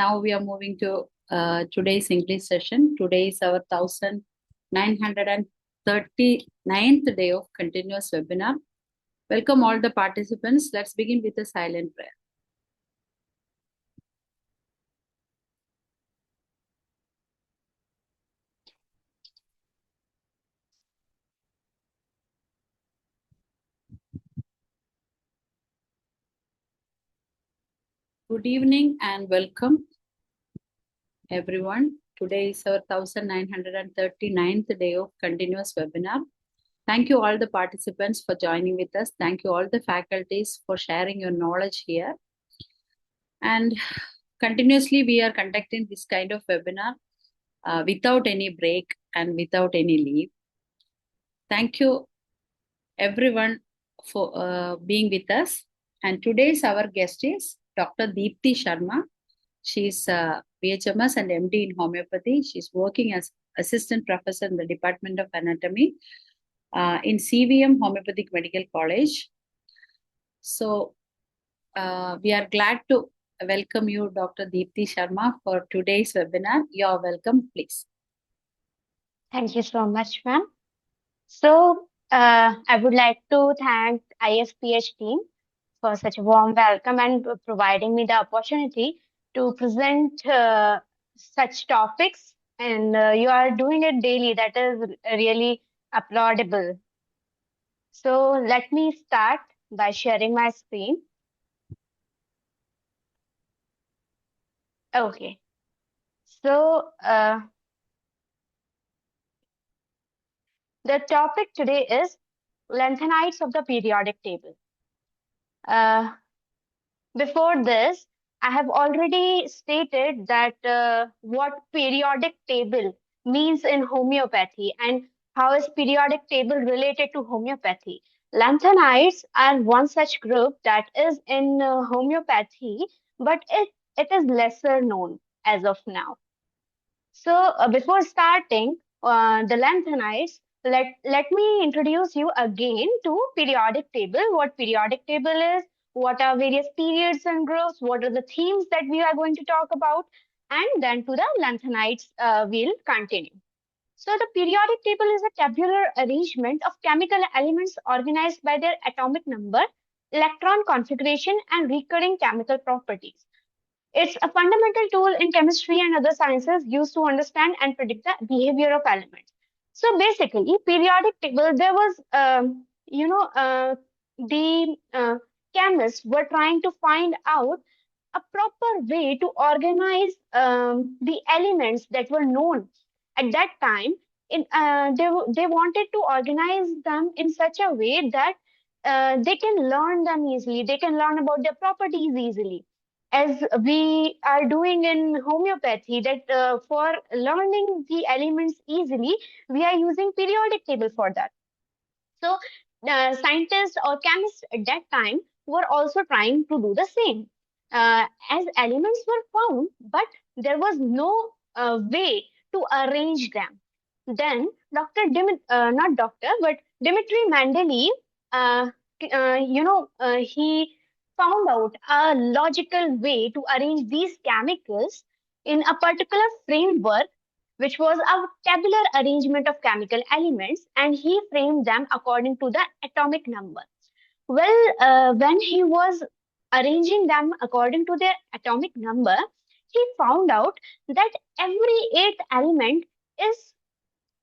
Now we are moving to today's English session. Today is our 1939th day of continuous webinar. Welcome all the participants. Let's begin with a silent prayer. Good evening and welcome everyone. Today is our 1939th day of continuous webinar. Thank you all the participants for joining with us. Thank you all the faculties for sharing your knowledge here. And continuously we are conducting this kind of webinar without any break and without any leave. Thank you everyone for being with us. And today's our guest is Dr. DEEPTI Sharma. She's BHMS and MD in homeopathy. She's working as assistant professor in the Department of Anatomy in CVM Homeopathic Medical College. So we are glad to welcome you, Dr. DEEPTI Sharma, for today's webinar. You're welcome, please. Thank you so much, ma'am. So I would like to thank IFPH team for such a warm welcome and providing me the opportunity to present such topics. And you are doing it daily. That is really applaudable. So let me start by sharing my screen. Okay. So the topic today is lanthanides of the periodic table. Before this, I have already stated that what periodic table means in homeopathy and how is periodic table related to homeopathy. Lanthanides are one such group that is in homeopathy, but it is lesser known as of now. So before starting the lanthanides, let me introduce you again to periodic table, what periodic table is, what are various periods and groups, what are the themes that we are going to talk about, and then to the lanthanides we'll continue. So the periodic table is a tabular arrangement of chemical elements organized by their atomic number, electron configuration, and recurring chemical properties. It's a fundamental tool in chemistry and other sciences used to understand and predict the behavior of elements. So basically, periodic table, there was, the chemists were trying to find out a proper way to organize the elements that were known at that time. They wanted to organize them in such a way that they can learn them easily. They can learn about their properties easily, as we are doing in homeopathy, that for learning the elements easily, we are using periodic table for that. So scientists or chemists at that time were also trying to do the same. As elements were found, but there was no way to arrange them. Then not doctor, but Dmitry Mendeleev, he found out a logical way to arrange these chemicals in a particular framework, which was a tabular arrangement of chemical elements, and he framed them according to the atomic number. Well, when he was arranging them according to their atomic number, he found out that every eighth element is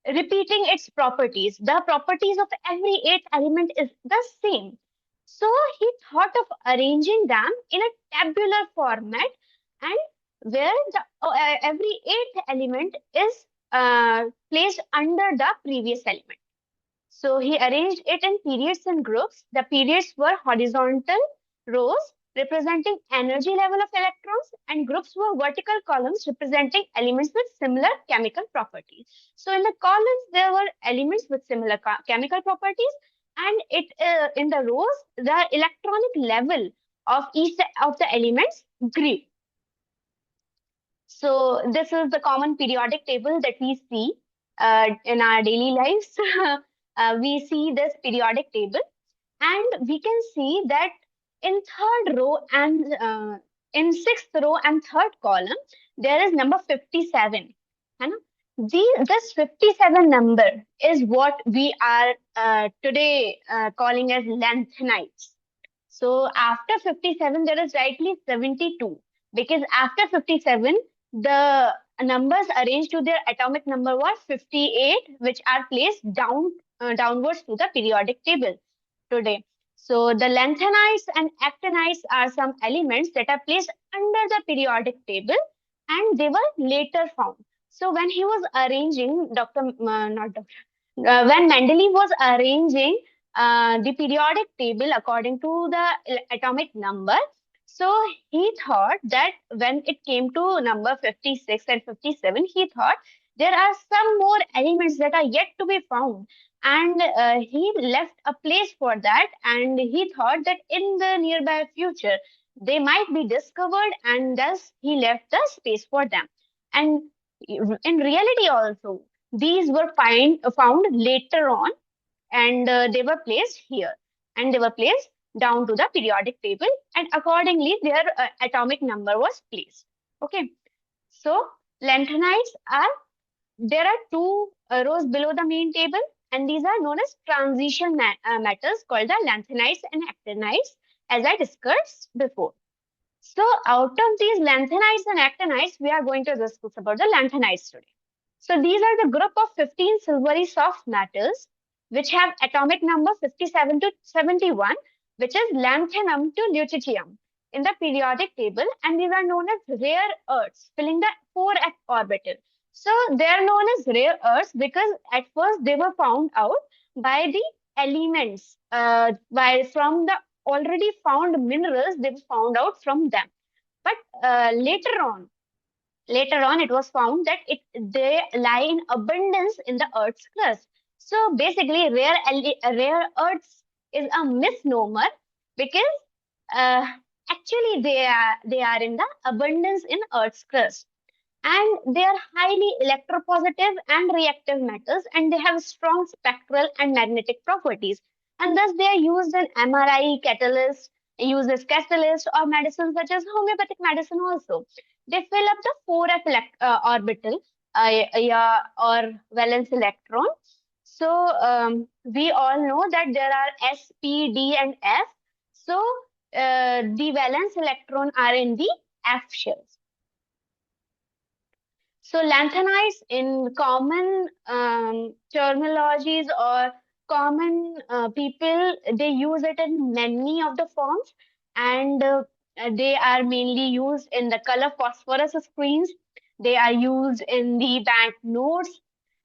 repeating its properties. The properties of every eighth element is the same. So he thought of arranging them in a tabular format, and where every eighth element is placed under the previous element. So he arranged it in periods and groups. The periods were horizontal rows representing energy level of electrons, and groups were vertical columns representing elements with similar chemical properties. So in the columns, there were elements with similar chemical properties, and in the rows, the electronic level of each of the elements grew. So this is the common periodic table that we see in our daily lives. We see this periodic table, and we can see that in third row and in 6th row and 3rd column, there is number 57. This 57 number is what we are today calling as lanthanides. So after 57, there is rightly 72, because after 57, the numbers arranged to their atomic number was 58, which are placed downwards to the periodic table today. So the lanthanides and actinides are some elements that are placed under the periodic table, and they were later found. So when he was arranging, when Mendeleev was arranging the periodic table according to the atomic number, so he thought that when it came to number 56 and 57, he thought there are some more elements that are yet to be found, and he left a place for that, and he thought that in the nearby future they might be discovered, and thus he left the space for them. And in reality also, these were found later on, and they were placed here, and they were placed down to the periodic table, and accordingly their atomic number was placed. Okay, so lanthanides are, there are two rows below the main table, and these are known as transition matters called the lanthanides and actinides, as I discussed before. So out of these lanthanides and actinides, we are going to discuss about the lanthanides today. So these are the group of 15 silvery soft matters which have atomic number 57 to 71, which is lanthanum to lutetium in the periodic table, and these are known as rare earths filling the 4s orbital. So they are known as rare earths because at first they were found out by the elements, from the already found minerals, they were found out from them. But later on, it was found that they lie in abundance in the Earth's crust. So basically, rare earths is a misnomer, because actually they are in the abundance in Earth's crust, and they are highly electropositive and reactive metals, and they have strong spectral and magnetic properties, and thus they are used in MRI, used as catalyst, or medicine such as homeopathic medicine also. They fill up the 4s orbital, yeah, or valence electron. So we all know that there are S, P, D, and F. So the valence electron are in the F shells. So lanthanides in common terminologies or common people, they use it in many of the forms, and they are mainly used in the color phosphorus screens. They are used in the bank notes.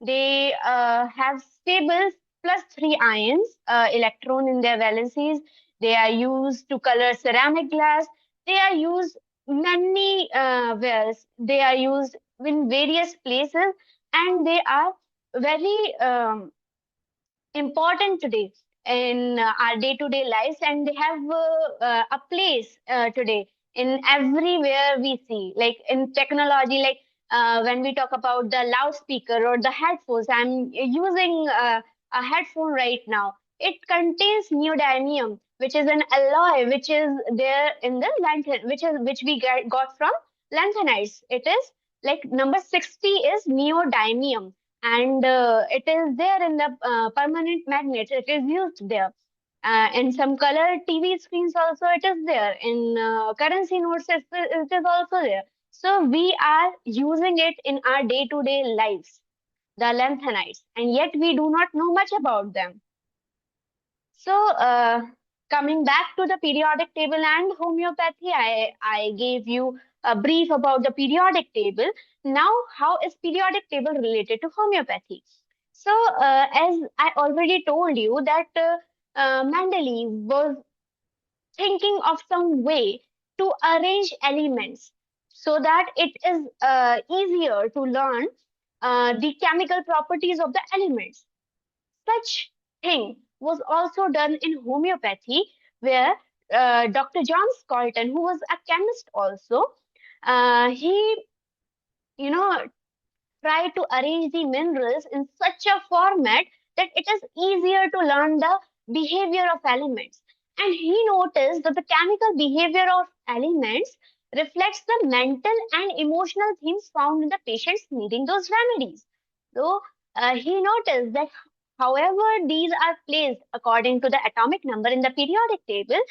They have stable +3 ions, electron in their valencies. They are used to color ceramic glass. They are used many wares. They are used in various places, and they are very important today in our day-to-day lives, and they have a place today in everywhere we see, like in technology, like when we talk about the loudspeaker or the headphones. I'm using a headphone right now. It contains neodymium, which is an alloy which is there in the lanthan, which we got from lanthanides. It is like number 60 is neodymium, and it is there in the permanent magnets. It is used there. In some color TV screens also it is there. In currency notes it is also there. So we are using it in our day-to-day lives, the lanthanides, and yet we do not know much about them. So coming back to the periodic table and homeopathy, I gave you a brief about the periodic table. Now, how is periodic table related to homeopathy? So as I already told you that Mendeleev was thinking of some way to arrange elements so that it is easier to learn the chemical properties of the elements. Such thing was also done in homeopathy, where Dr. John Scalton, who was a chemist also, he, tried to arrange the minerals in such a format that it is easier to learn the behavior of elements. And he noticed that the chemical behavior of elements reflects the mental and emotional themes found in the patients needing those remedies. So he noticed that however these are placed according to the atomic number in the periodic table,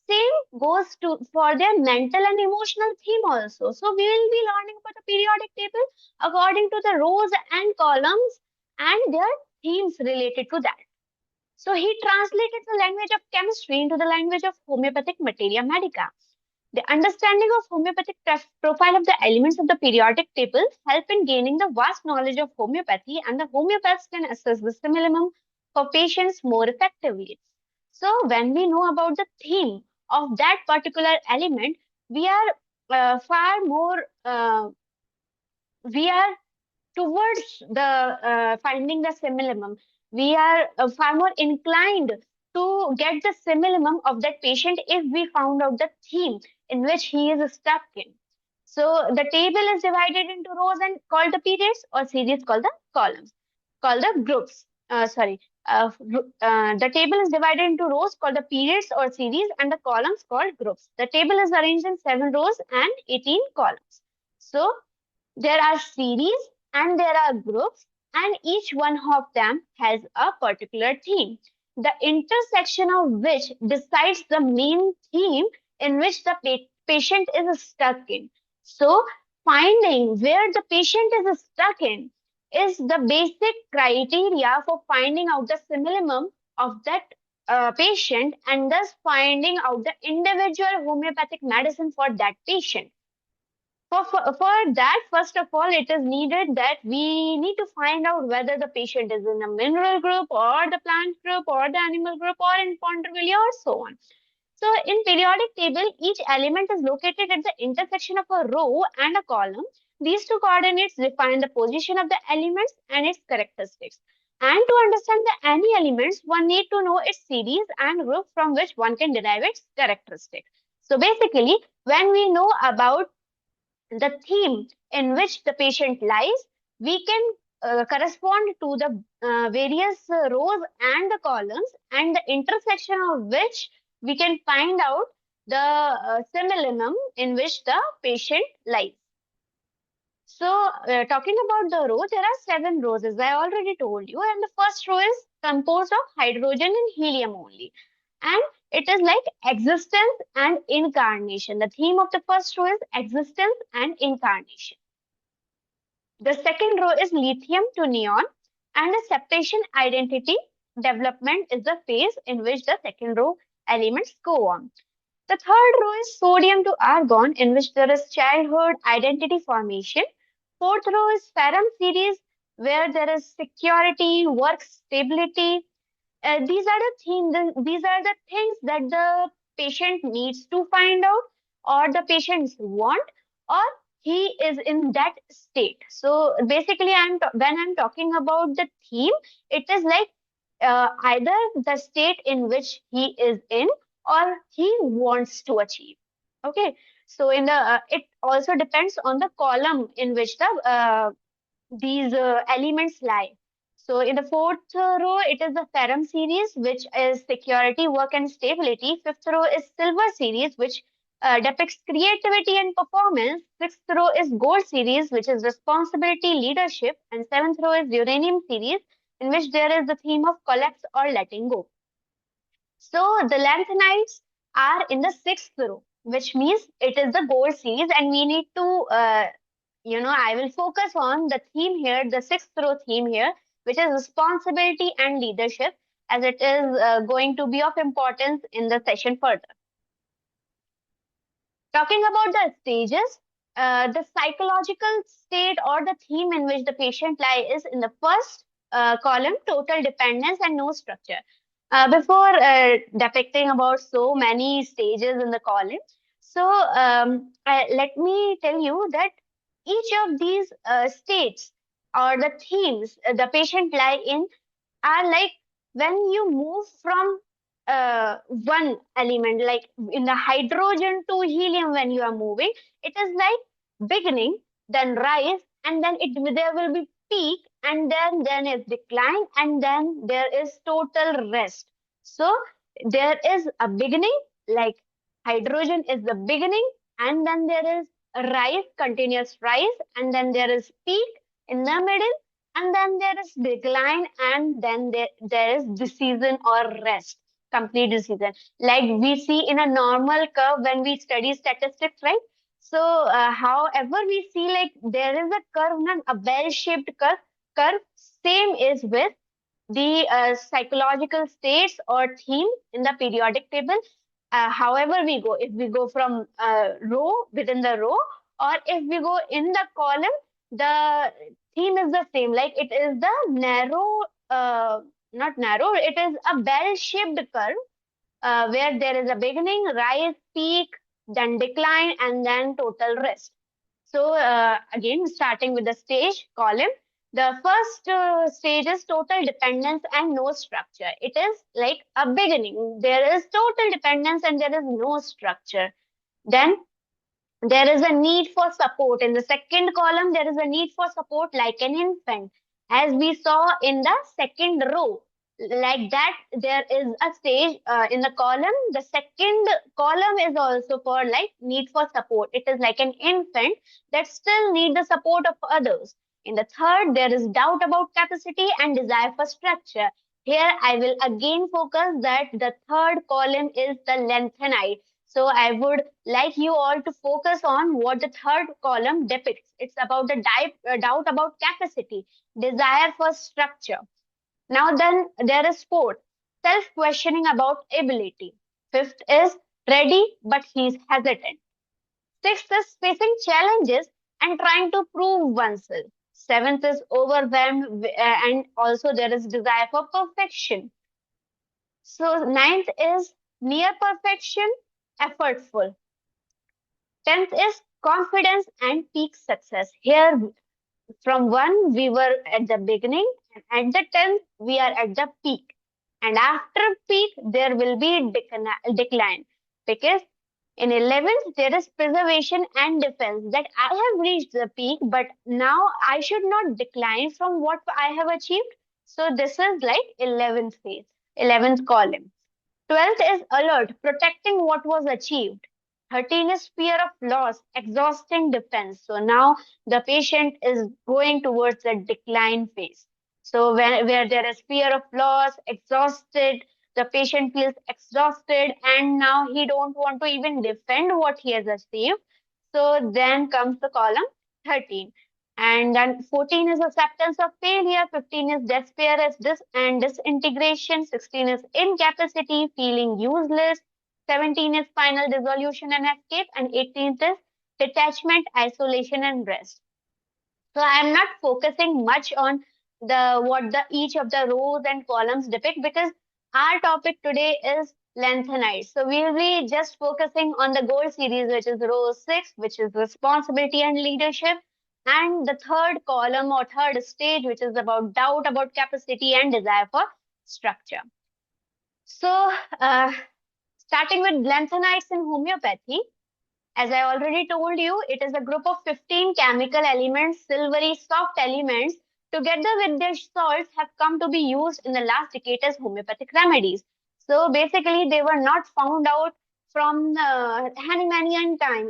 same goes to for their mental and emotional theme also. So we will be learning about the periodic table according to the rows and columns and their themes related to that. So he translated the language of chemistry into the language of homeopathic materia medica. The understanding of homeopathic profile of the elements of the periodic table help in gaining the vast knowledge of homeopathy, and the homeopaths can assess the simillimum for patients more effectively. So when we know about the theme of that particular element, we are far more we are towards the finding the simillimum. We are far more inclined to get the simillimum of that patient if we found out the theme in which he is stuck in. So the table is divided into rows and called the periods, or series called the columns, called the groups. The table is divided into rows called the periods or series and the columns called groups. The table is arranged in 7 rows and 18 columns. So there are series and there are groups, and each one of them has a particular theme, the intersection of which decides the main theme in which the patient is stuck in. So, finding where the patient is stuck in is the basic criteria for finding out the simillimum of that patient, and thus finding out the individual homeopathic medicine for that patient. For that, first of all, it is needed that we need to find out whether the patient is in a mineral group or the plant group or the animal group or in Ponderville or so on. So in periodic table, each element is located at the intersection of a row and a column. These two coordinates define the position of the elements and its characteristics. And to understand the any elements, one need to know its series and group from which one can derive its characteristics. So basically, when we know about the theme in which the patient lies, we can correspond to the various rows and the columns, and the intersection of which we can find out the simillimum in which the patient lies. So, talking about the row, there are 7 rows, as I already told you, and the first row is composed of hydrogen and helium only. And it is like existence and incarnation. The theme of the first row is existence and incarnation. The second row is lithium to neon, and the separation identity development is the phase in which the second row elements go on. The third row is sodium to argon, in which there is childhood identity formation. Fourth row is ferrum series, where there is security, work stability. These are the things that the patient needs to find out, or the patients want, or he is in that state. So basically, when I'm talking about the theme, it is like either the state in which he is in or he wants to achieve. Okay, so in the it also depends on the column in which these elements lie. So in the fourth row, it is the ferrum series, which is security, work, and stability. Fifth row is silver series, which depicts creativity and performance. Sixth row is gold series, which is responsibility, leadership. And seventh row is uranium series, in which there is the theme of collapse or letting go. So the lanthanides are in the sixth row, which means it is the gold series, and we need to, I will focus on the theme here, the sixth row theme here, which is responsibility and leadership, as it is going to be of importance in the session further. Talking about the stages, the psychological state or the theme in which the patient lies is in the first column, total dependence and no structure. Before depicting about so many stages in the column, so let me tell you that each of these states or the themes the patient lie in are like when you move from one element, like in the hydrogen to helium, when you are moving, it is like beginning, then rise, and then there will be peak, and then is decline, and then there is total rest. So there is a beginning, like hydrogen is the beginning, and then there is a rise, continuous rise, and then there is peak in the middle, and then there is decline, and then there is decision or rest, complete decision. Like we see in a normal curve when we study statistics, right? So, however, we see like there is a curve, a bell-shaped curve. Same is with the psychological states or theme in the periodic table. However we go, if we go from row within the row, or if we go in the column, the theme is the same. Like it is the narrow, not narrow, it is a bell-shaped curve where there is a beginning, rise, peak, then decline, and then total rest. So again, starting with the stage column, the first stage is total dependence and no structure. It is like a beginning. There is total dependence and there is no structure. Then there is a need for support. In the second column, there is a need for support like an infant, as we saw in the second row. Like that, there is a stage in the column. The second column is also for like need for support. It is like an infant that still need the support of others. In the third, there is doubt about capacity and desire for structure. Here, I will again focus that the third column is the lengthenite. So I would like you all to focus on what the third column depicts. It's about the doubt about capacity, desire for structure. Now then there is fourth, self-questioning about ability. Fifth is ready, but he's hesitant. Sixth is facing challenges and trying to prove oneself. Seventh is overwhelmed and also there is desire for perfection. So ninth is near perfection, effortful. 10th is confidence and peak success. Here, from 1, we were at the beginning, and at the 10th, we are at the peak. And after peak, there will be decline. Because in 11th, there is preservation and defense, that I have reached the peak, but now I should not decline from what I have achieved. So this is like 11th phase, 11th column. 12th is alert, protecting what was achieved. 13 is fear of loss, exhausting defense. So now the patient is going towards the decline phase. So where there is fear of loss, exhausted, the patient feels exhausted and now he don't want to even defend what he has achieved. So then comes the column 13. And then 14 is acceptance of failure, 15 is despair as and disintegration, 16 is incapacity, feeling useless, 17 is final dissolution and escape, and 18th is detachment, isolation, and rest. So I am not focusing much on each of the rows and columns depict because our topic today is lanthanides. So we will be just focusing on the gold series, which is row 6, which is responsibility and leadership, and the third column or third stage, which is about doubt about capacity and desire for structure. So starting with lanthanides in homeopathy, as I already told you, it is a group of 15 chemical elements, silvery soft elements, together with their salts have come to be used in the last decade as homeopathic remedies. So basically, they were not found out from Hahnemannian time.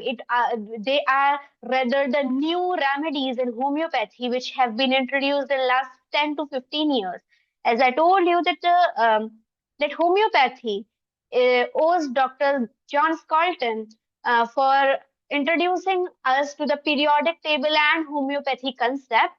They are rather the new remedies in homeopathy which have been introduced in the last 10 to 15 years. As I told you that homeopathy owes Dr. John Scalton for introducing us to the periodic table and homeopathy concept.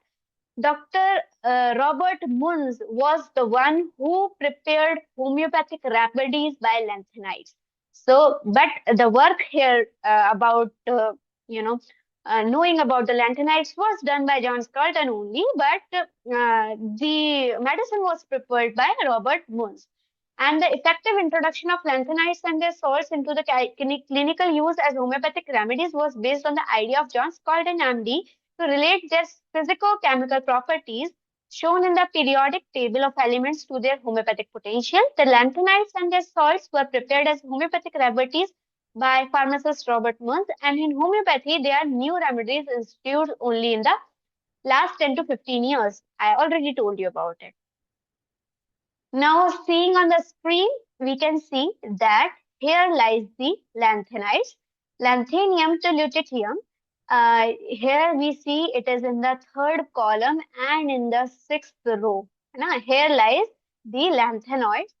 Dr. Robert Munz was the one who prepared homeopathic remedies by lanthanides. So, but the work here about, knowing about the lanthanides was done by John Scalton only, but the medicine was prepared by Robert Munz. And the effective introduction of lanthanides and their salts into the clinical use as homeopathic remedies was based on the idea of John Scalton, MD, to relate their physico-chemical properties shown in the periodic table of elements to their homeopathic potential. The lanthanides and their salts were prepared as homeopathic remedies by pharmacist Robert Munz, and in homeopathy, they are new remedies instituted only in the last 10 to 15 years. I already told you about it. Now, seeing on the screen, we can see that here lies the lanthanides. Lanthanium to lutetium. Here we see it is in the third column and in the sixth row. Now, here lies the lanthanoids,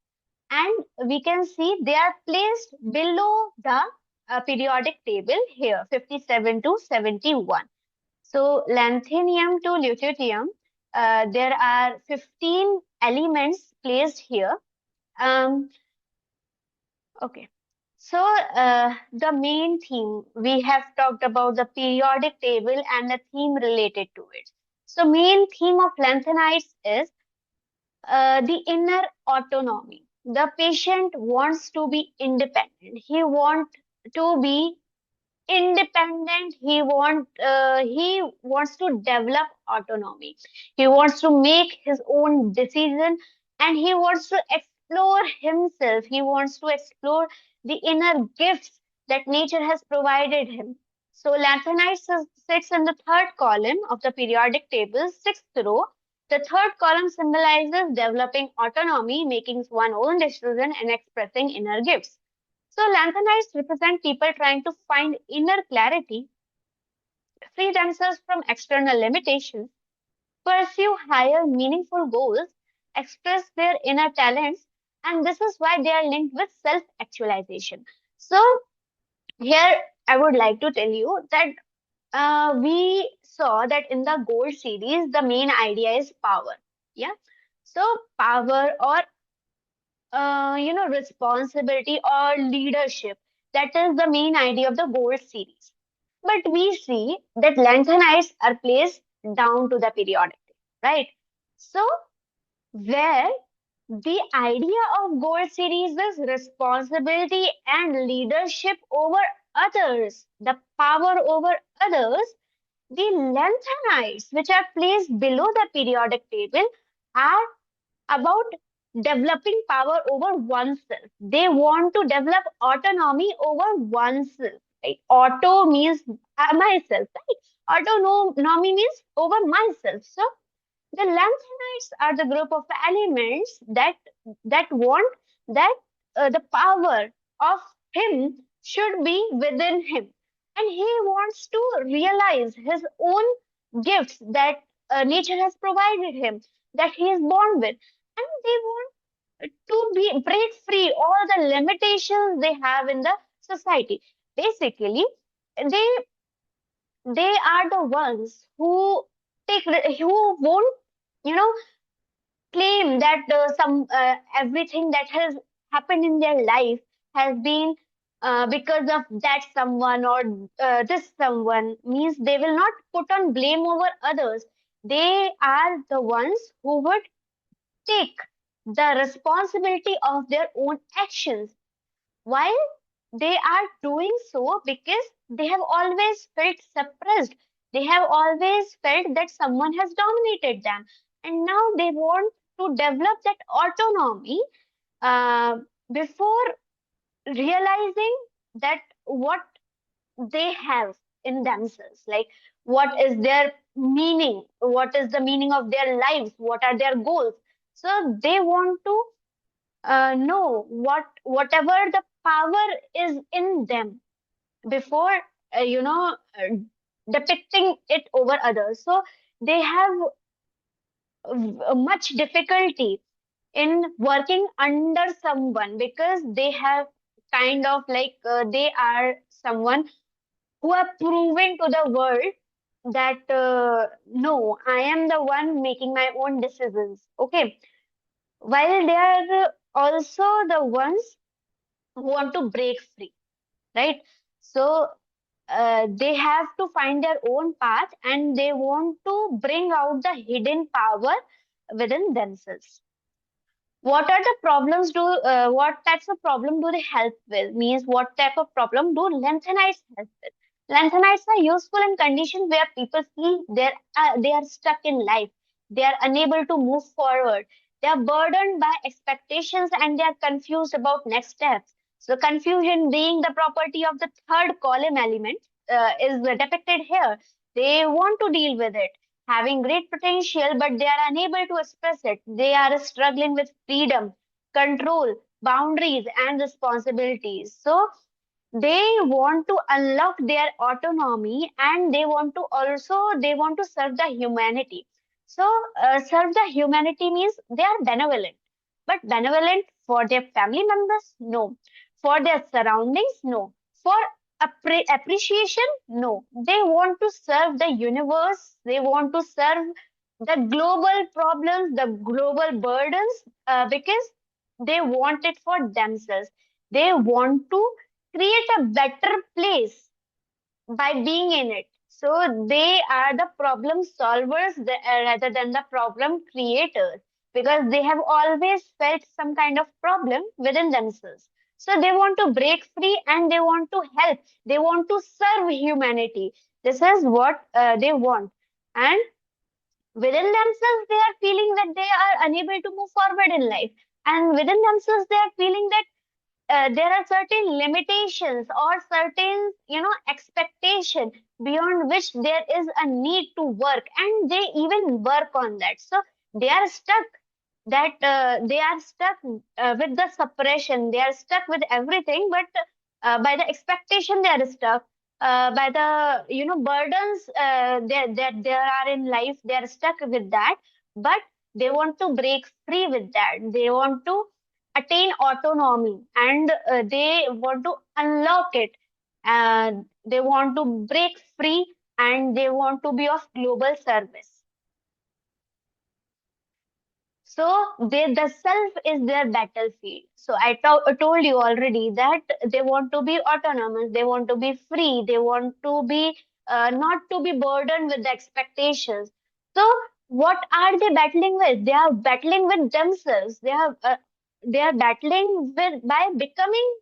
and we can see they are placed below the periodic table here, 57 to 71. So, lanthanium to lutetium, there are 15 elements placed here. Okay. So, the main theme, we have talked about the periodic table and the theme related to it. So, main theme of lanthanides is the inner autonomy. The patient wants to be independent. He wants to be independent. He wants to develop autonomy. He wants to make his own decision, and he wants to explore himself. He wants to explore the inner gifts that nature has provided him. So lanthanite sits in the third column of the periodic table, sixth row. The third column symbolizes developing autonomy, making one's own decision, and expressing inner gifts. So lanthanides represent people trying to find inner clarity, free themselves from external limitations, pursue higher meaningful goals, express their inner talents, and this is why they are linked with self-actualization. So here I would like to tell you that we saw that in the gold series, the main idea is power. Yeah. So power or responsibility or leadership. That is the main idea of the gold series. But we see that lanthanides are placed down to the periodic table, right? So where the idea of gold series is responsibility and leadership over others, the power over others, the lanthanides, which are placed below the periodic table, are about developing power over oneself. They want to develop autonomy over oneself. Right? Auto means myself, right? Autonomy means over myself. So the lanthanides are the group of elements that want that the power of him should be within him, and he wants to realize his own gifts that nature has provided him, that he is born with, and they want to be break free all the limitations they have in the society. Basically, they they are the ones who who won't you know claim that some everything that has happened in their life has been because of that someone or this someone, means they will not put on blame over others. They are the ones who would take the responsibility of their own actions, while they are doing so because they have always felt suppressed. They have always felt that someone has dominated them. And now they want to develop that autonomy uh, before realizing that what they have in themselves. Like, what is their meaning? What is the meaning of their lives? What are their goals? So they want to know whatever the power is in them before depicting it over others. So they have much difficulty in working under someone because they have kind of like they are someone who are proving to the world that no, I am the one making my own decisions. Okay, while they are also the ones who want to break free, right? So they have to find their own path, and they want to bring out the hidden power within themselves. What are the problems do what types of problem do they help with? Means what type of problem do lanthanides help with? Lanthanides are useful in conditions where people feel they are stuck in life. They are unable to move forward. They are burdened by expectations, and they are confused about next steps. So confusion being the property of the third column element is depicted here. They want to deal with it, having great potential, but they are unable to express it. They are struggling with freedom, control, boundaries, and responsibilities. So they want to unlock their autonomy, and they want to serve the humanity. So serve the humanity means they are benevolent, but benevolent for their family members, no. For their surroundings, no. For appreciation, no. They want to serve the universe, they want to serve the global problems, the global burdens, because they want it for themselves. They want to create a better place by being in it. So they are the problem solvers rather than the problem creators, because they have always felt some kind of problem within themselves. So they want to break free and they want to help. They want to serve humanity. This is what they want. And within themselves, they are feeling that they are unable to move forward in life. And within themselves, they are feeling that there are certain limitations or certain expectation beyond which there is a need to work, and they even work on that. So they are stuck, that they are stuck with the suppression, they are stuck with everything, but by the expectation they are stuck, by the burdens that there are in life, they are stuck with that. But they want to break free with that, they want to attain autonomy, and they want to unlock it, and they want to break free, and they want to be of global service. So the self is their battlefield. So told you already that they want to be autonomous, they want to be free, they want to be not to be burdened with the expectations. So what are they battling with? They are battling with themselves. They are battling with by becoming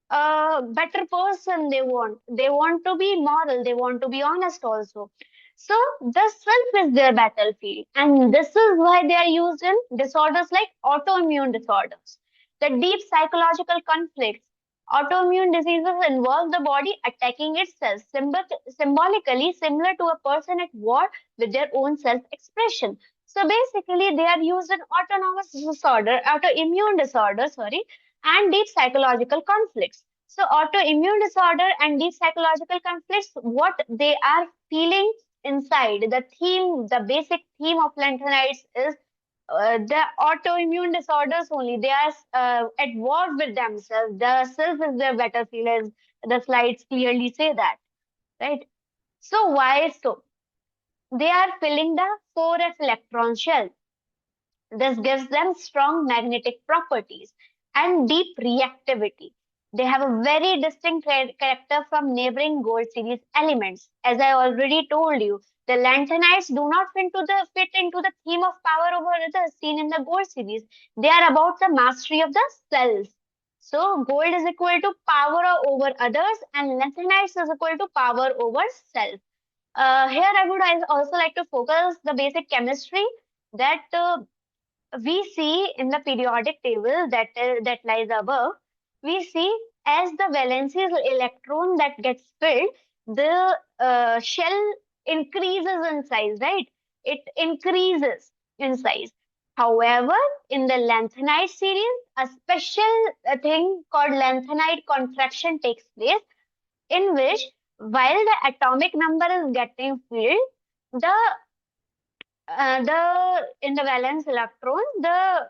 a better person. They want to be moral. They want to be honest also. So the self is their battlefield, and this is why they are used in disorders like autoimmune disorders. The deep psychological conflicts. Autoimmune diseases involve the body attacking itself, symbolically similar to a person at war with their own self-expression. So basically, they are used in autoimmune disorder, sorry, and deep psychological conflicts. So autoimmune disorder and deep psychological conflicts, what they are feeling inside. The basic theme of lanthanides is the autoimmune disorders only. They are at war with themselves. The self is their battlefield, as the slides clearly say that, right? So why so? They are filling the 4f electron shell. This gives them strong magnetic properties and deep reactivity. They have a very distinct character from neighboring gold series elements. As I already told you, the lanthanides do not fit into the theme of power over others seen in the gold series. They are about the mastery of the self. So gold is equal to power over others, and lanthanides is equal to power over self. Here I would also like to focus the basic chemistry that we see in the periodic table that lies above. We see as the valency electron that gets filled, the shell increases in size, right? It increases in size. However, in the lanthanide series, a special thing called lanthanide contraction takes place, in which while the atomic number is getting filled, the in the valence electron, the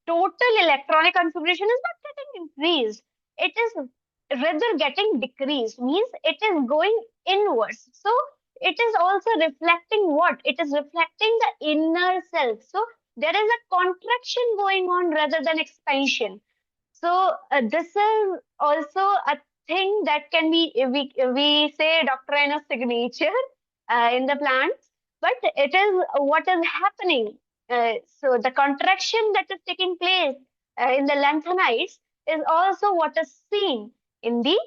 total electronic configuration is not getting increased. It is rather getting decreased, means it is going inwards. So it is also reflecting what? It is reflecting the inner self. So there is a contraction going on rather than expansion. So this is also a thing that can be, we say doctrine of signature in the plants, but it is what is happening. So the contraction that is taking place in the lanthanides is also what is seen in the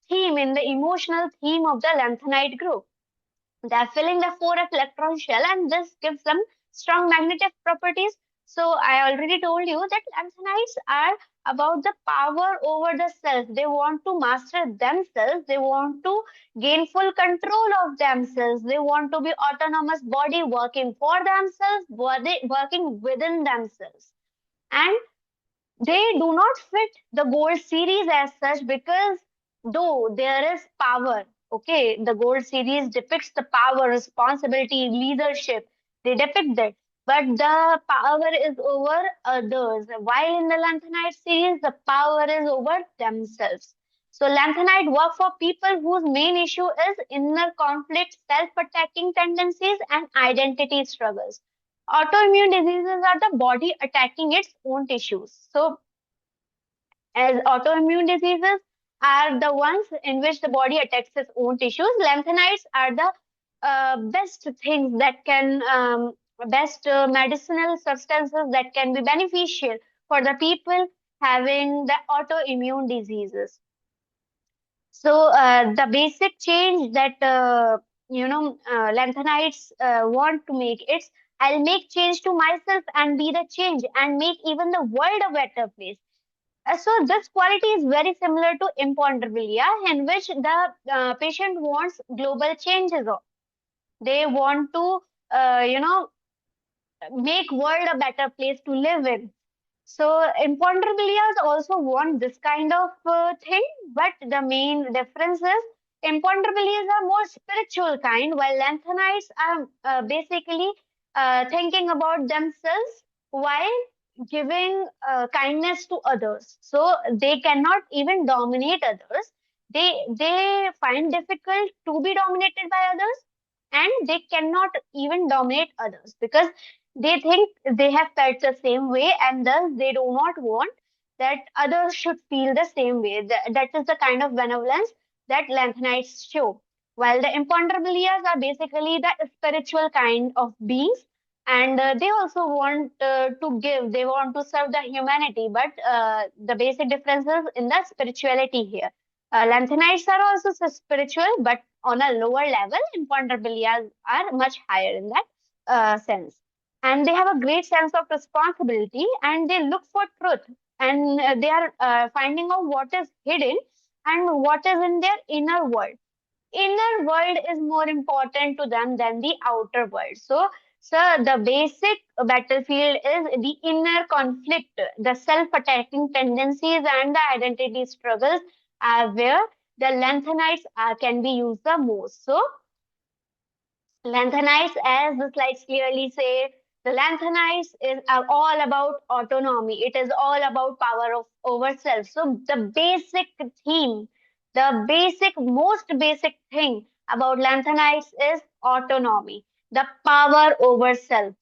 in the emotional theme of the lanthanide group. They are filling the 4f electron shell, and this gives them strong magnetic properties. So I already told you that lanthanides are about the power over the self. They want to master themselves. They want to gain full control of themselves. They want to be autonomous body working for themselves, body working within themselves. And they do not fit the gold series as such, because though there is power. Okay, the gold series depicts the power, responsibility, leadership. They depict that. But the power is over others. While in the Lanthanide series, the power is over themselves. So Lanthanide work for people whose main issue is inner conflict, self-attacking tendencies, and identity struggles. Autoimmune diseases are the body attacking its own tissues. So as autoimmune diseases are the ones in which the body attacks its own tissues. Lanthanides are the best things that can, best medicinal substances that can be beneficial for the people having the autoimmune diseases. So the basic change that Lanthanides want to make it's I'll make change to myself and be the change and make even the world a better place. So this quality is very similar to imponderabilia, in which the patient wants global changes. They want to, make world a better place to live in. So imponderabilias also want this kind of thing, but the main difference is imponderabilias are more spiritual kind, while lanthanides are basically thinking about themselves while giving kindness to others. So they cannot even dominate others. They find difficult to be dominated by others, and they cannot even dominate others because they think they have felt the same way, and thus they do not want that others should feel the same way. That is the kind of benevolence that Lanthanides show. While the imponderabilias are basically the spiritual kind of beings, and they also want to give, they want to serve the humanity, but the basic difference is in the spirituality here. Lanthanides are also spiritual, but on a lower level. Imponderabilias are much higher in that sense, and they have a great sense of responsibility, and they look for truth, and they are finding out what is hidden and what is in their inner world. Inner world is more important to them than the outer world. So the basic battlefield is the inner conflict, the self-attacking tendencies and the identity struggles are where the lanthanides can be used the most. So Lanthanides, as the slides clearly say, the Lanthanides is all about autonomy. It is all about power of over self. So the basic theme, the basic, most basic thing about Lanthanides is autonomy, the power over self.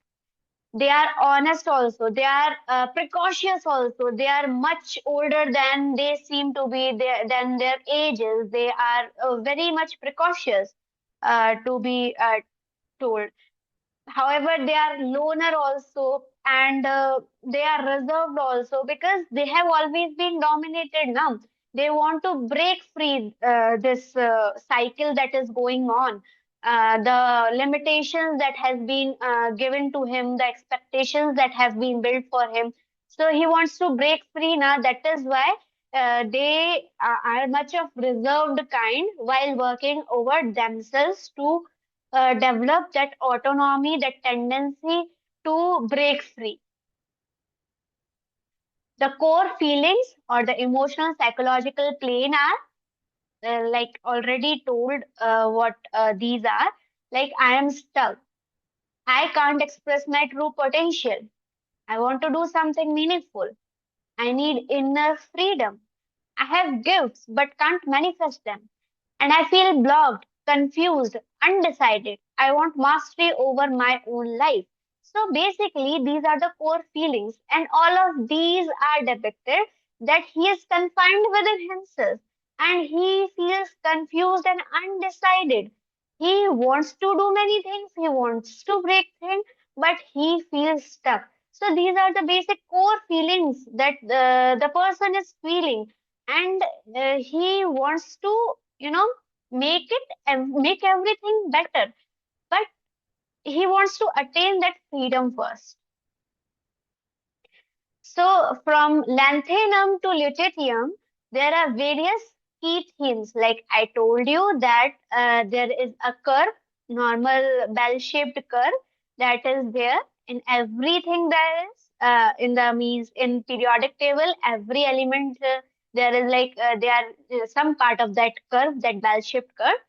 They are honest also. They are precautious also. They are much older than they seem to be, than their ages. They are very much precautious to be told. However, they are loner also, and they are reserved also because they have always been dominated now. They want to break free this cycle that is going on, the limitations that has been given to him, the expectations that have been built for him. So he wants to break free now. That is why they are much of reserved kind while working over themselves to develop that autonomy, that tendency to break free. The core feelings or the emotional psychological plane are like already told what these are. Like I am stuck. I can't express my true potential. I want to do something meaningful. I need inner freedom. I have gifts but can't manifest them. And I feel blocked, confused, undecided. I want mastery over my own life. So basically, these are the core feelings, and all of these are depicted that he is confined within himself and he feels confused and undecided. He wants to do many things, he wants to break things, but he feels stuck. So these are the basic core feelings that the person is feeling, and he wants to, make it and make everything better, but he wants to attain that freedom first. So from lanthanum to lutetium, there are various key themes. Like I told you that there is a curve, normal bell-shaped curve that is there in everything there is in the means in periodic table. Every element There is like they are some part of that curve, that bell-shaped curve.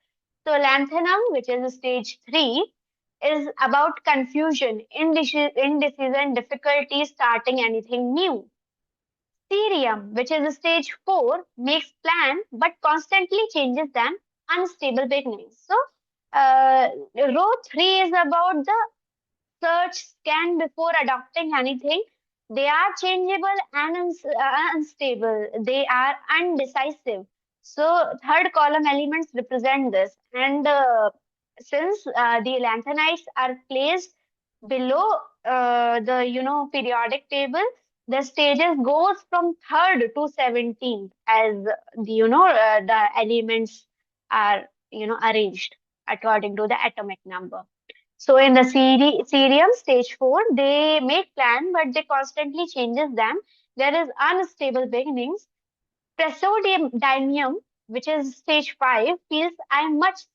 So lanthanum, which is stage 3, is about confusion, indecision, difficulty starting anything new. Cerium, which is stage 4, makes plan but constantly changes them, unstable beginnings. So row 3 is about the search, scan before adopting anything. They are changeable and unstable. They are undecisive. So third column elements represent this. And since the lanthanides are placed below the periodic table, the stages goes from third to 17th as the the elements are arranged according to the atomic number. So in the cerium stage 4, they make plan, but they constantly changes them. There is unstable beginnings. Praseodymium, which is stage 5, feels I must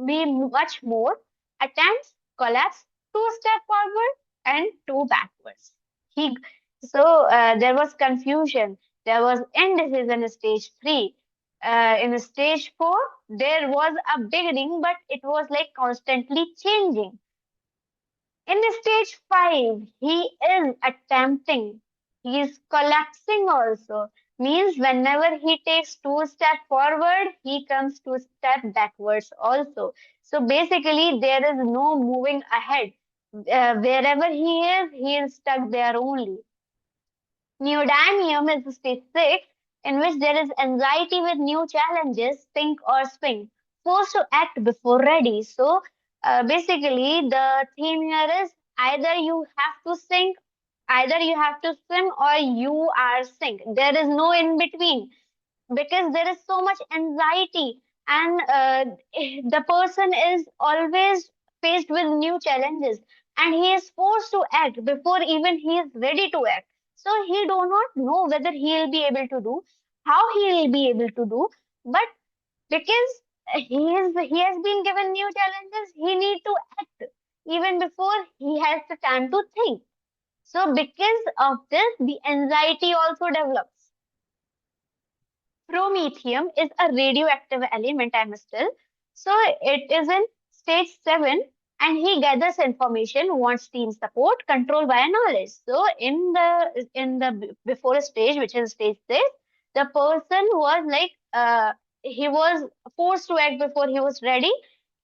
be much more, attempts, collapse, 2 step forward and 2 backwards. He, there was confusion. There was indecision in stage 3. In stage 4, there was a beginning, but it was like constantly changing. In stage 5, he is attempting, he is collapsing also. Means whenever he takes 2 steps forward, he comes 2 steps backwards also. So basically, there is no moving ahead. Wherever he is stuck there only. Neodymium is stage 6, in which there is anxiety with new challenges, sink or swing, forced to act before ready. So basically, the theme here is either you have to sink, either you have to swim, or you are sink. There is no in between because there is so much anxiety, and the person is always faced with new challenges, and he is forced to act before even he is ready to act. So he do not know whether he will be able to do, how he will be able to do, but because he has been given new challenges, he need to act even before he has the time to think. So because of this, the anxiety also develops. Promethium is a radioactive element, I must tell. So it is in stage 7, and he gathers information, wants team support, control via knowledge. So in the before stage, which is stage 6, the person was like he was forced to act before he was ready.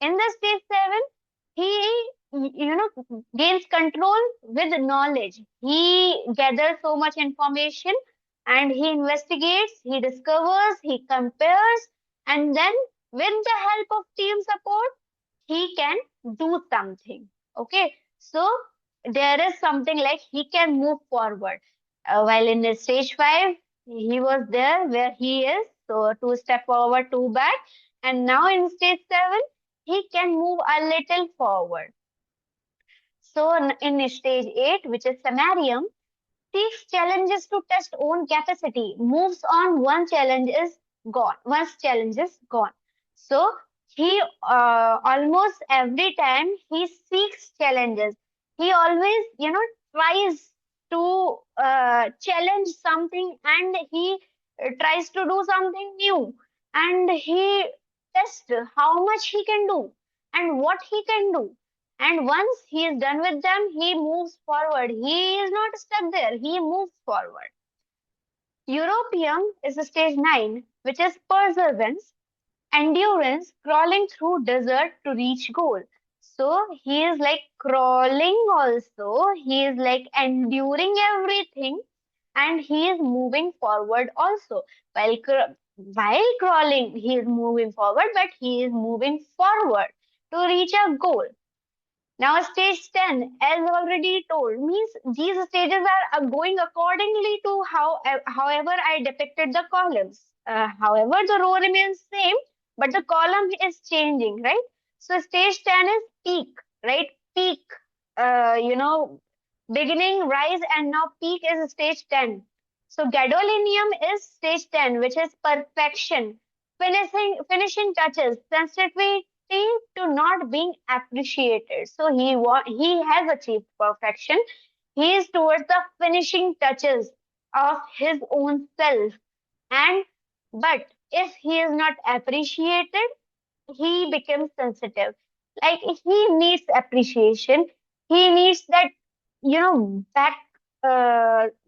In the stage 7, he gains control with knowledge. He gathers so much information and he investigates, he discovers, he compares, and then with the help of team support, he can do something. Okay, so there is something like he can move forward. While in the stage 5, he was there where he is, so 2 step forward, 2 back, and now in stage 7, he can move a little forward. So in stage 8, which is samarium, takes challenges to test own capacity, moves on, one challenge is gone. Once challenge is gone. So he almost every time he seeks challenges. He always, tries to challenge something, and he tries to do something new, and he tests how much he can do and what he can do. And once he is done with them, he moves forward. He is not stuck there. He moves forward. Europeum is stage 9, which is perseverance, endurance, crawling through desert to reach goal. So he is like crawling also. He is like enduring everything, and he is moving forward also. While crawling, he is moving forward, but he is moving forward to reach a goal. Now, stage 10, as already told, means these stages are going accordingly to however I depicted the columns. However, the row remains same, but the column is changing, right? So, stage 10 is peak, right? Peak, beginning, rise, and now peak is stage 10. So, gadolinium is stage 10, which is perfection, finishing touches, sensitivity to not being appreciated. So he has achieved perfection. He is towards the finishing touches of his own self, and But if he is not appreciated, he becomes sensitive. Like he needs appreciation. He needs that,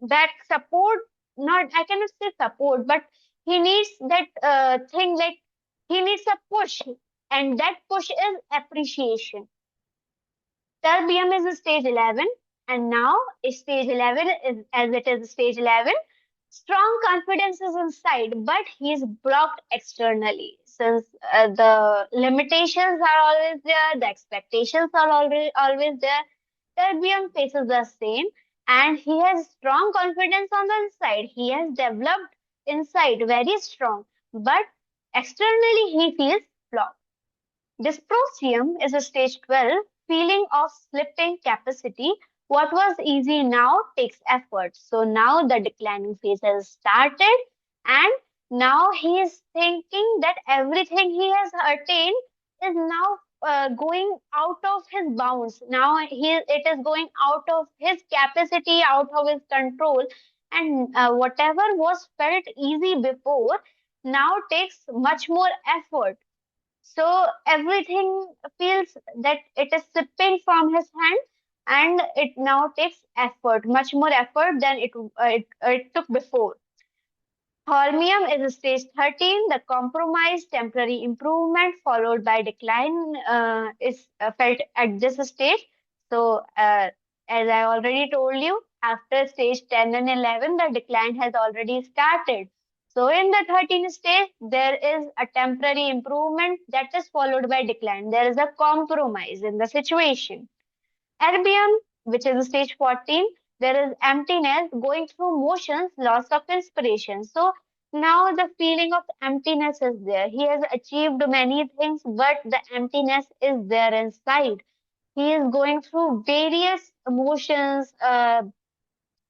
back support. Not, I cannot say support, but he needs that thing, like he needs a push, and that push is appreciation. Terbium is stage 11, and now stage 11 is, as it is stage 11, strong confidence is inside, but he is blocked externally. Since the limitations are always there, the expectations are always there, Terbium faces the same, and he has strong confidence on the inside. He has developed inside very strong, but externally he feels blocked. Dysprosium is a stage 12, feeling of slipping capacity. What was easy now takes effort. So now the declining phase has started, and now he is thinking that everything he has attained is now going out of his bounds. Now it is going out of his capacity, out of his control, and whatever was felt easy before now takes much more effort. So everything feels that it is slipping from his hand, and it now takes effort, much more effort than it took before. Holmium is stage 13. The compromise, temporary improvement followed by decline is felt at this stage. So, as I already told you, after stage 10 and 11, the decline has already started. So, in the 13th stage, there is a temporary improvement that is followed by decline. There is a compromise in the situation. Erbium, which is stage 14, there is emptiness, going through motions, loss of inspiration. So now the feeling of emptiness is there. He has achieved many things, but the emptiness is there inside. He is going through various emotions. There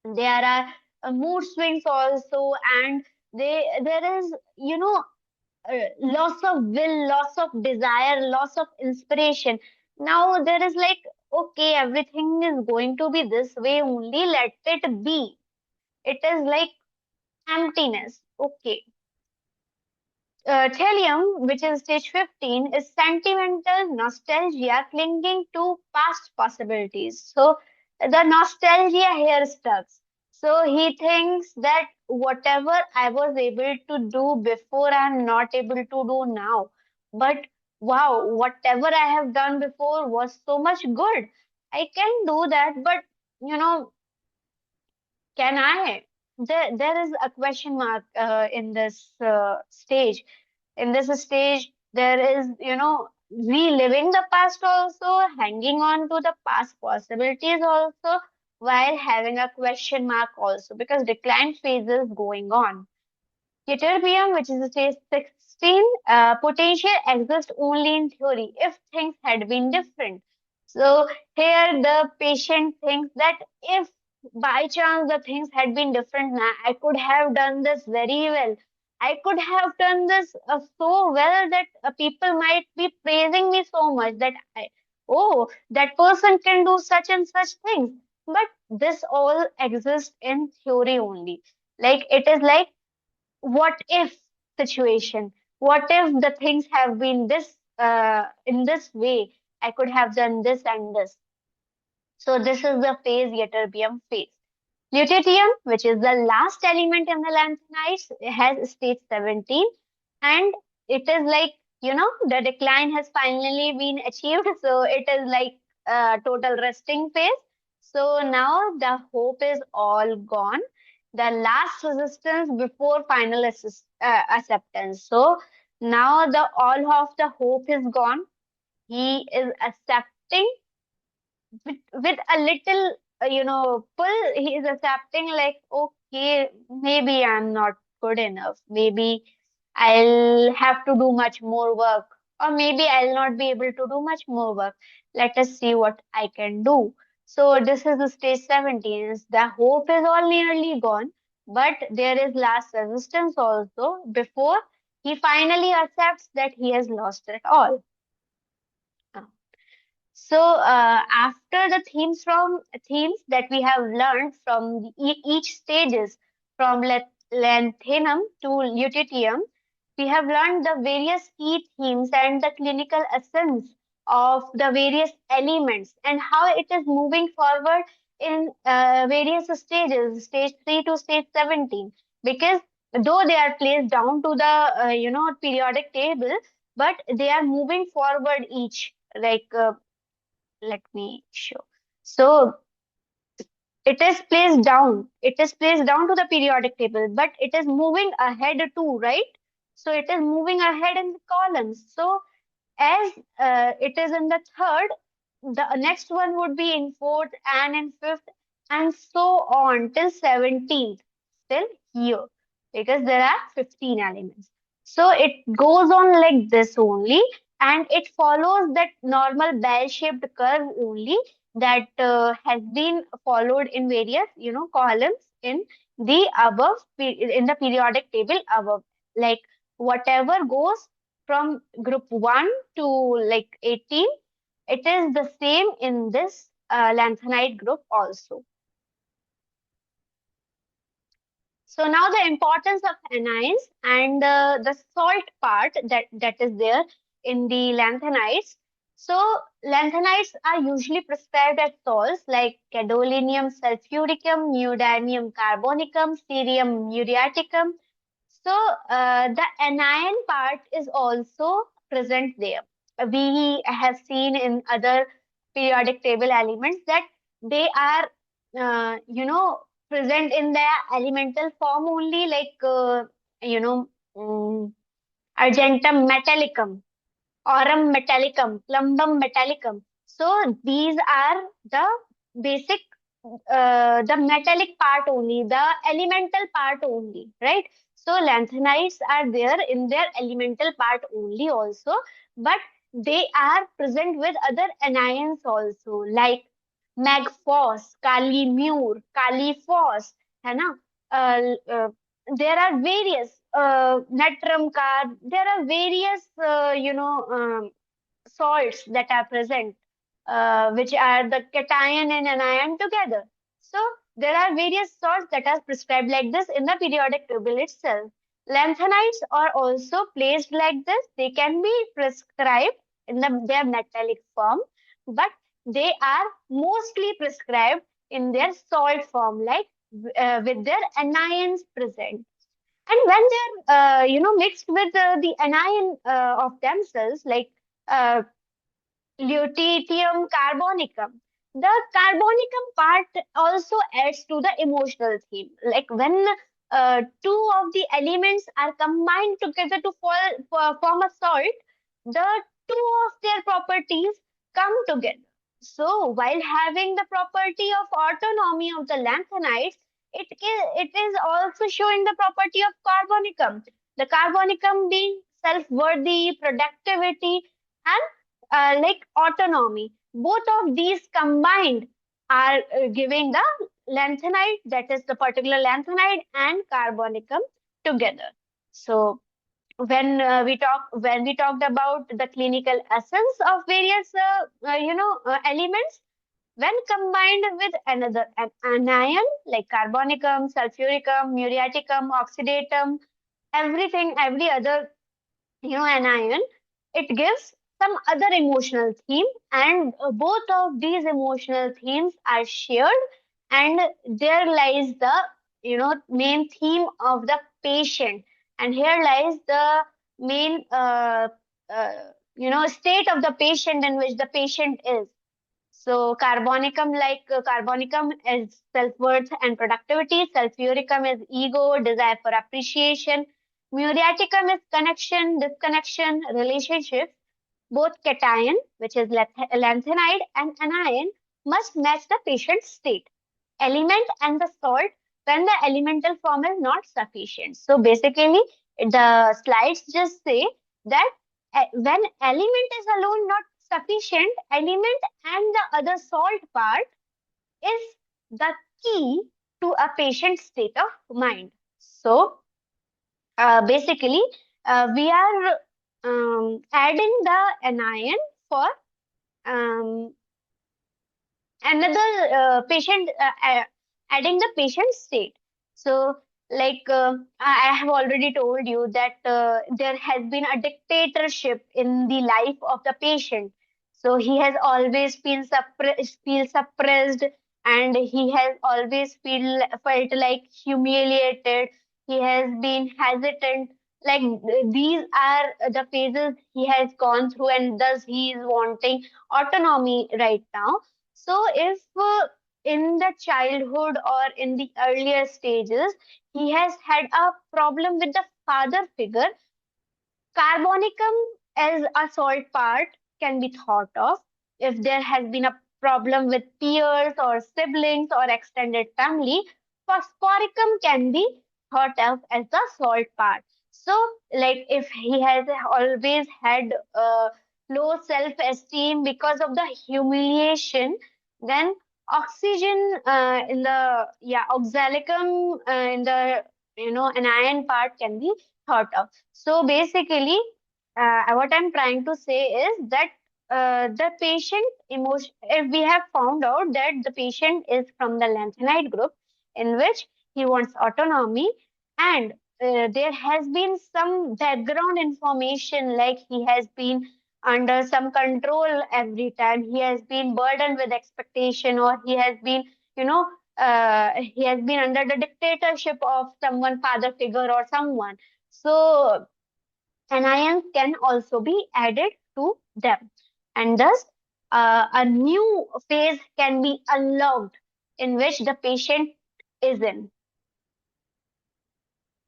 are mood swings also, and there is, loss of will, loss of desire, loss of inspiration. Now there is like, okay, everything is going to be this way only, let it be. It is like emptiness. Okay. Thellium, which is stage 15, is sentimental nostalgia clinging to past possibilities. So the nostalgia here starts. So he thinks that whatever I was able to do before, I'm not able to do now. But wow, whatever I have done before was so much good. I can do that, but you know, can I? There is a question mark in this stage. In this stage, there is, reliving the past also, hanging on to the past possibilities also, while having a question mark also, because decline phase is going on. Ytterbium, which is stage 16, potential exists only in theory if things had been different. So here the patient thinks that if by chance the things had been different, now I could have done this very well. I could have done this so well that people might be praising me so much that oh, that person can do such and such things. But this all exists in theory only. Like it is like, what if situation, what if the things have been this in this way, I could have done this and this. So this is the phase ytterbium phase. Lutetium, which is the last element in the lanthanides, has stage 17, and it is like, the decline has finally been achieved. So it is like total resting phase. So now the hope is all gone. The last resistance before final acceptance. So now the all of the hope is gone. He is accepting with a little, pull. He is accepting like, okay, maybe I'm not good enough. Maybe I'll have to do much more work, or maybe I'll not be able to do much more work. Let us see what I can do. So this is the stage 17. The hope is all nearly gone, but there is last resistance also before he finally accepts that he has lost it all. So after the themes that we have learned from each stages, from lanthanum to lutetium, we have learned the various key themes and the clinical essence of the various elements and how it is moving forward in various stages, stage 3 to stage 17. Because though they are placed down to the periodic table, but they are moving forward each. Like let me show. So it is placed down. It is placed down to the periodic table, but it is moving ahead too, right? So it is moving ahead in the columns. So as it is in the third, the next one would be in fourth and in fifth, and so on till 17th, till here, because there are 15 elements. So it goes on like this only, and it follows that normal bell-shaped curve only that has been followed in various, columns in the above, in the periodic table above. Like whatever goes from group 1 to like 18, it is the same in this lanthanide group also. So now the importance of anions and the salt part that is there in the lanthanides. So lanthanides are usually prescribed as salts like gadolinium sulfuricum, neodymium carbonicum, cerium muriaticum. So the anion part is also present there. We have seen in other periodic table elements that they are, present in their elemental form only, like, argentum metallicum, aurum metallicum, plumbum metallicum. So these are the basic, the metallic part only, the elemental part only, right? So lanthanides are there in their elemental part only also, but they are present with other anions also, like magphos, kalimur, kalifos, है ना? There are various natrum carb. There are various, salts that are present, which are the cation and anion together. So there are various salts that are prescribed like this in the periodic table itself. Lanthanides are also placed like this. They can be prescribed in their metallic form, but they are mostly prescribed in their salt form, like with their anions present. And when they're, mixed with the anion of themselves, like uh, lutetium carbonicum. The carbonicum part also adds to the emotional theme. Like when two of the elements are combined together to form a salt, the two of their properties come together. So while having the property of autonomy of the lanthanides, it is also showing the property of carbonicum. The carbonicum being self-worthy, productivity, and like autonomy. Both of these combined are giving the lanthanide, that is the particular lanthanide and carbonicum together. So when we talked about the clinical essence of various elements, when combined with another anion like carbonicum, sulfuricum, muriaticum, oxidatum, every other anion, it gives some other emotional theme, and both of these emotional themes are shared, and there lies the main theme of the patient, and here lies the main state of the patient in which the patient is. So carbonicum is self-worth and productivity. Sulfuricum is ego, desire for appreciation. Muriaticum is connection, disconnection, relationships. Both cation, which is lanthanide, and anion must match the patient's state. Element and the salt when the elemental form is not sufficient. So basically, the slides just say that when element is alone not sufficient, element and the other salt part is the key to a patient's state of mind. So basically, we are adding the anion for um, another patient, adding the patient state. So I have already told you that there has been a dictatorship in the life of the patient. So he has always feel suppressed, and he has always felt like humiliated. He has been hesitant. Like these are the phases he has gone through, and thus he is wanting autonomy right now. So if in the childhood or in the earlier stages he has had a problem with the father figure, carbonicum as a salt part can be thought of. If there has been a problem with peers or siblings or extended family, phosphoricum can be thought of as the salt part. So, like if he has always had low self-esteem because of the humiliation, then oxygen in the oxalicum in the anion part can be thought of. So basically, what I'm trying to say is that the patient emotion, if we have found out that the patient is from the lanthanide group in which he wants autonomy, and there has been some background information like he has been under some control every time, he has been burdened with expectation, or he has been, you know, he has been under the dictatorship of someone, father figure or someone. So anions can also be added to them, and thus a new phase can be unlocked in which the patient is in.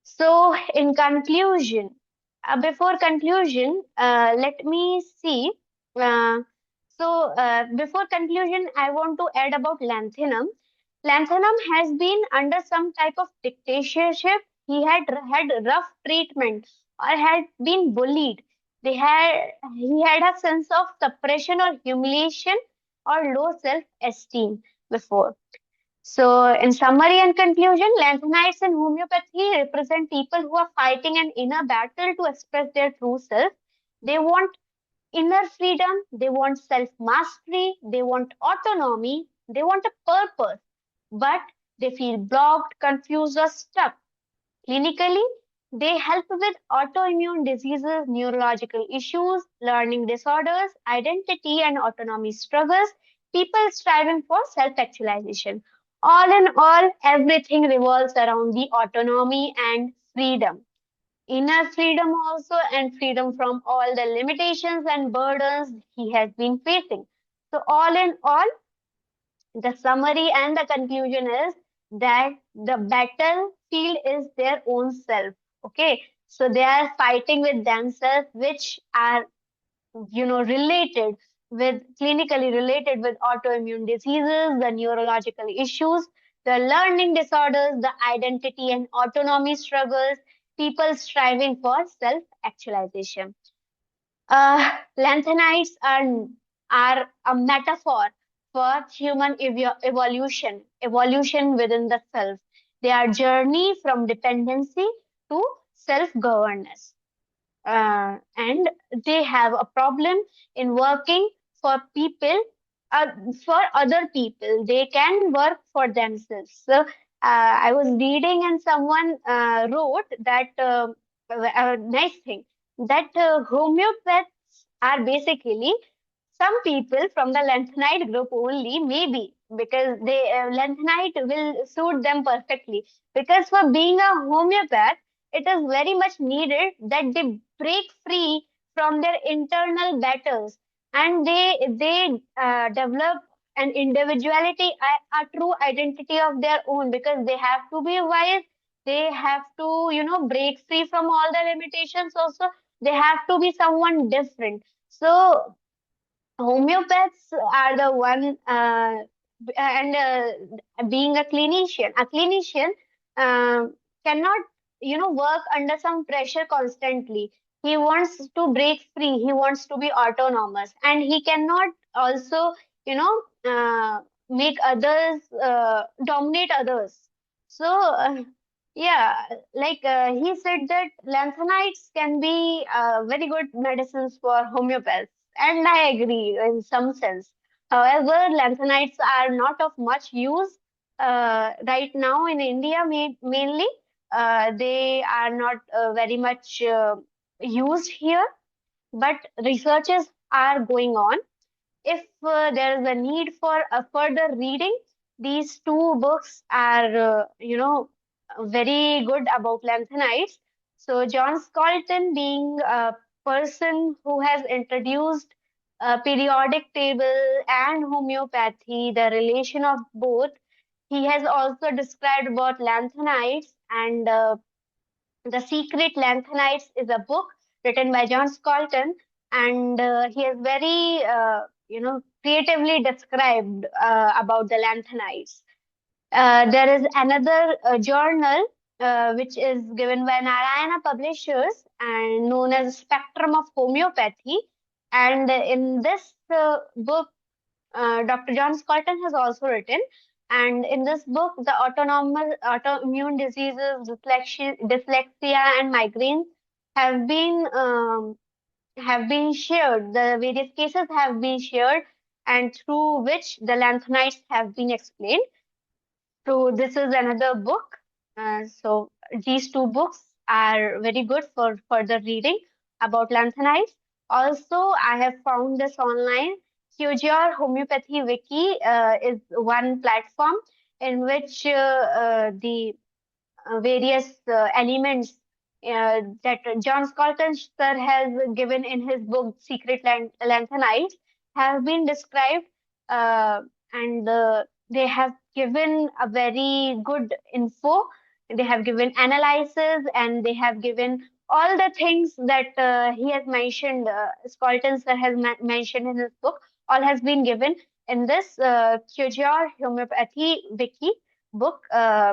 So, in conclusion, before conclusion, let me see. Uh, Before conclusion, I want to add about lanthanum. Lanthanum has been under some type of dictatorship. He had rough treatment or had been bullied. He had a sense of suppression or humiliation or low self-esteem before. So, in summary and conclusion, lanthanides and homeopathy represent people who are fighting an inner battle to express their true self. They want inner freedom, they want self mastery, they want autonomy, they want a purpose, but they feel blocked, confused, or stuck. Clinically, they help with autoimmune diseases, neurological issues, learning disorders, identity and autonomy struggles, people striving for self actualization. All in all, everything revolves around the autonomy and freedom. Inner freedom also, and freedom from all the limitations and burdens he has been facing. So, all in all, the summary and the conclusion is that the battlefield is their own self. Okay. So they are fighting with themselves, which are, related with clinically related with autoimmune diseases, the neurological issues, the learning disorders, the identity and autonomy struggles, people striving for self actualization. Lanthanides are a metaphor for human evolution within the self. They are journey from dependency to self-governance. And they have a problem in working for people, uh, for other people. They can work for themselves. So, I was reading and someone wrote that a nice thing that homeopaths are basically some people from the lanthanide group only, maybe because they lanthanide will suit them perfectly. Because for being a homeopath, it is very much needed that they break free from their internal battles, and they develop an individuality, a true identity of their own, because they have to be wise. They have to, break free from all the limitations. Also, they have to be someone different. So homeopaths are the one, and being a clinician cannot, work under some pressure constantly. He wants to break free. He wants to be autonomous, and he cannot also, you know, make others dominate others. So, yeah, like he said that lanthanides can be very good medicines for homeopaths, and I agree in some sense. However, lanthanides are not of much use right now in India, mainly. they are not very much used here, but researches are going on. If there is a need for a further reading, these two books are, very good about lanthanides. So John Scalton, being a person who has introduced a periodic table and homeopathy, the relation of both, he has also described about lanthanides, and The Secret Lanthanides is a book written by John Scalton, and he has very, creatively described about the lanthanides. There is another journal which is given by Narayana Publishers and known as Spectrum of Homeopathy. And in this book, Dr. John Scotton has also written. And in this book, the autoimmune diseases, dyslexia, and migraines have been shared. The various cases have been shared, and through which the lanthanides have been explained. So this is another book. So these two books are very good for further reading about lanthanides. Also, I have found this online. Your Homeopathy Wiki is one platform in which the various elements that John Scalton sir has given in his book Secret Lanthanides have been described, and they have given a very good info. They have given analysis, and they have given all the things that he has mentioned. Scalton sir has mentioned in his book. All has been given in this Cure Homeopathy Wiki book,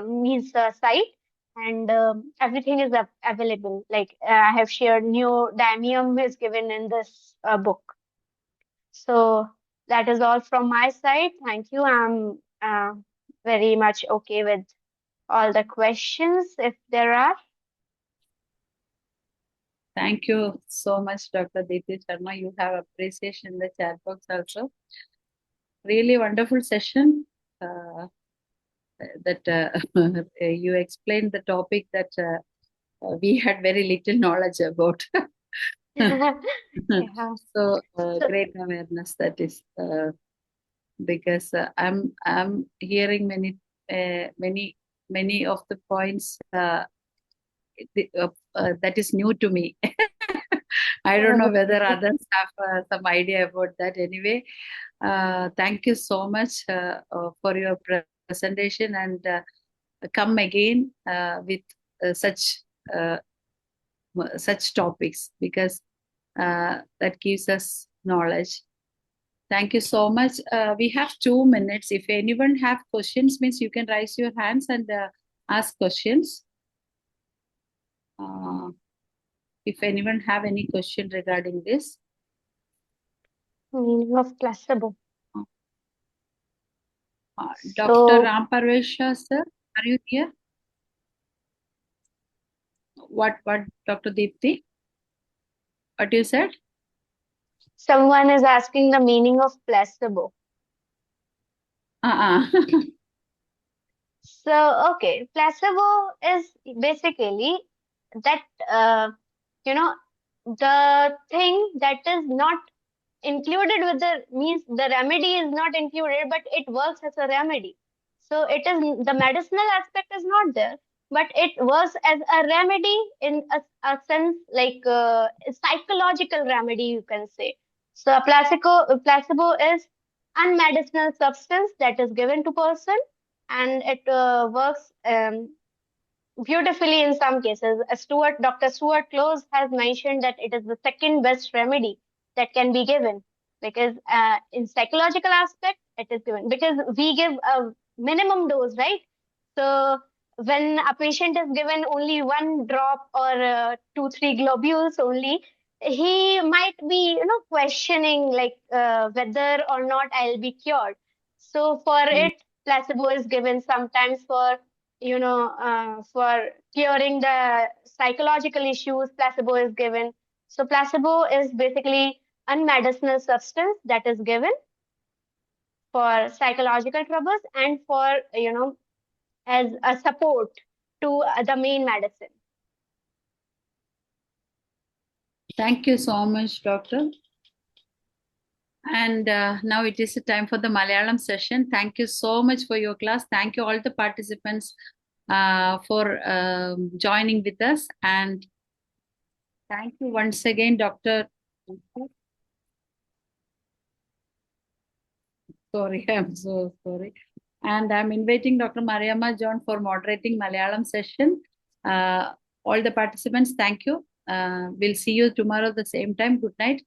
means site, and everything is available. Like I have shared, neodymium is given in this book. So that is all from my side. Thank you. I'm very much okay with all the questions if there are. Thank you so much, Dr. Deepti Sharma. You have appreciation in the chat box also. Really wonderful session. That you explained the topic that we had very little knowledge about. Yeah. So great awareness that is, because I'm hearing many of the points that is new to me. I don't know whether others have some idea about that. Anyway, thank you so much for your presentation, and come again with such topics, because that gives us knowledge. Thank you so much. We have 2 minutes. If anyone have questions, means you can raise your hands and ask questions. If anyone have any question regarding this. Meaning of placebo. Dr. Ram Parvesha, sir, are you here? What, Dr. Deepti? What you said? Someone is asking the meaning of placebo. So, okay, placebo is basically that, the thing that is not included with means the remedy is not included, but it works as a remedy. So it is, the medicinal aspect is not there, but it works as a remedy in a sense, like a psychological remedy, you can say. So a placebo is unmedicinal substance that is given to person, and it works beautifully in some cases. Dr. Stuart Close has mentioned that it is the second best remedy that can be given, because in psychological aspect it is given because we give a minimum dose, right? So when a patient is given only one drop or 2-3 globules only, he might be questioning like whether or not I'll be cured. So for it, placebo is given sometimes for for curing the psychological issues. Placebo is given. So placebo is basically unmedicinal substance that is given for psychological troubles and for as a support to the main medicine. Thank you so much, Doctor. And now it is time for the Malayalam session. Thank you so much for your class. Thank you all the participants for joining with us. And thank you once again, Dr. Sorry, I'm so sorry. And I'm inviting Dr. Mariamma John for moderating Malayalam session. All the participants, thank you. We'll see you tomorrow at the same time. Good night.